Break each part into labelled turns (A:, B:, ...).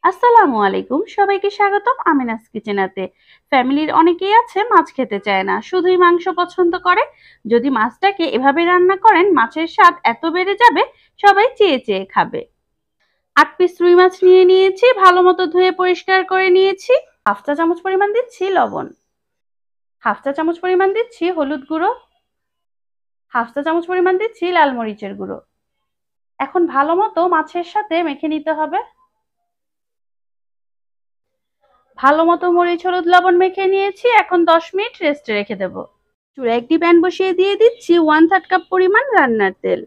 A: আসসালামু আলাইকুম, সবাইকে স্বাগতম আমিনাস কিচেনাতে। ফ্যামিলির অনেকেই আছে মাছ খেতে চায় না, শুধুই মাংস পছন্দ করে। যদি মাছটাকে এভাবে রান্না করেন, মাছের স্বাদ এত বেড়ে যাবে, সবাই চেয়ে চেয়ে খাবে। 8 পিস রুই মাছ নিয়ে নিয়েছি, ভালো মতো ধুয়ে পরিষ্কার করে নিয়েছি। হাফ চা চামচ পরিমাণ দিচ্ছি লবণ, হাফ চা চামচ পরিমাণ দিচ্ছি হলুদ গুঁড়ো, হাফ চা চামচ পরিমাণ দিচ্ছি লাল মরিচের গুঁড়ো। এখন ভালো মতো মাছের সাথে মেখে নিতে হবে। ভালো মতো মরিচ হলুদ লবণ মেখে নিয়েছি, এখন 10 মিনিট রেস্টে রেখে দেবো। চুলায় একটি প্যান বসিয়ে দিয়ে দিচ্ছি 1/3 কাপ পরিমাণ রান্নার তেল।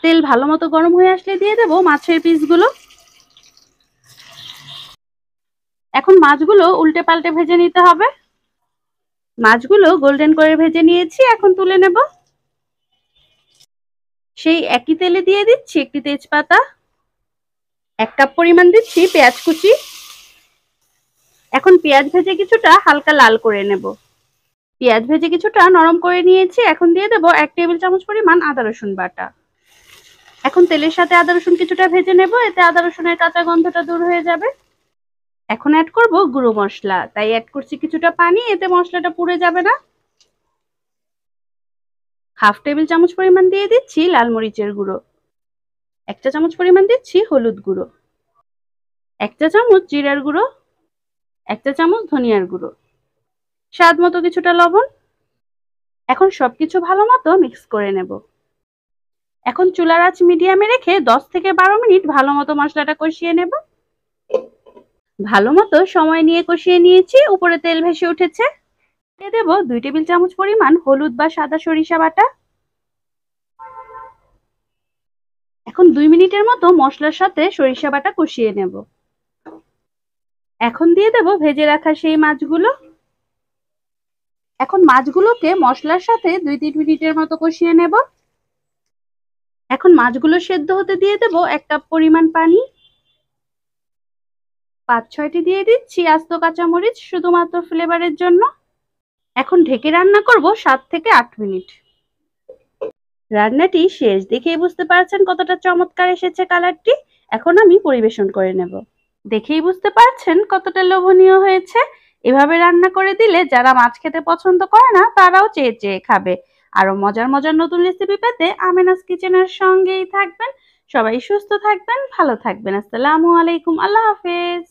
A: তেল ভালো মতো গরম হয়ে আসলে দিয়ে দেবো মাছের পিসগুলো। এখন মাছগুলো উল্টে পাল্টে ভেজে নিতে হবে। মাছগুলো গোল্ডেন করে ভেজে নিয়েছি, এখন তুলে নেব। সেই একই তেলে দিয়ে দিচ্ছি একটি তেজপাতা, 1 কাপ পরিমাণ দিচ্ছি পেঁয়াজ কুচি। এখন পেঁয়াজ ভেজে কিছুটা হালকা লাল করে নেব। পেঁয়াজ ভেজে কিছুটা নরম করে নিয়েছি, এখন দিয়ে দেবো 1 টেবিল চামচ পরিমাণ আদা রসুন বাটা। এখন তেলের সাথে আদা রসুন কিছুটা ভেজে নেব, এতে আদা রসুনের কাঁচা গন্ধটা দূর হয়ে যাবে। এখন অ্যাড করব গুঁড়ো মশলা, তাই অ্যাড করছি কিছুটা পানি, এতে মশলাটা পুড়ে যাবে না। হাফ টেবিল চামচ পরিমাণ দিয়ে দিচ্ছি লাল মরিচের গুঁড়ো, 1 চা চামচ পরিমাণ দিচ্ছি হলুদ গুঁড়ো, 1 চা চামচ জিরার গুঁড়ো, 1 চা চামচ ধনিয়ার গুঁড়ো, স্বাদ মতো কিছুটা লবণ। এখন সবকিছু ভালো মতো মিক্স করে নেব। এখন চুলার আঁচ মিডিয়ামে রেখে 10 থেকে 12 মিনিট ভালো মতো মশলাটা কষিয়ে নেব। ভালো মতো সময় নিয়ে কষিয়ে নিয়েছি, উপরে তেল ভেসে উঠেছে। দিয়ে দেব 2 টেবিল চামচ পরিমাণ হলুদ বা সাদা সরিষা বাটা। এখন 2 মিনিটের মতো মশলার সাথে সরিষা বাটা কষিয়ে নেব। এখন দিয়ে দেব ভেজে রাখা সেই মাছগুলো। এখন মাছগুলোকে মশলার সাথে 2-3 মিনিটের মতো কষিয়ে নেব। এখন মাছগুলো সেদ্ধ হতে দিয়ে দেব 1 কাপ পরিমাণ পানি। 5-6টি দিয়ে দিচ্ছি আস্ত কাঁচামরিচ, শুধুমাত্র ফ্লেভারের জন্য। এখন ঢেকে রান্না করব 7 থেকে 8 মিনিট। রান্নাটি শেষ, দেখেই বুঝতে পারছেন কতটা চমৎকার এসেছে কালারটি। এখন আমি পরিবেশন করে নেব। দেখেই বুঝতে পারছেন কতটা লোভনীয় হয়েছে। এভাবে রান্না করে দিলে যারা মাছ খেতে পছন্দ করে না, তারাও চেয়ে চেয়ে খাবে। আরো মজার মজার নতুন রেসিপি পেতে আমিনাস কিচেনের সঙ্গেই থাকবেন। সবাই সুস্থ থাকবেন, ভালো থাকবেন। আসসালামু আলাইকুম, আল্লাহ হাফেজ।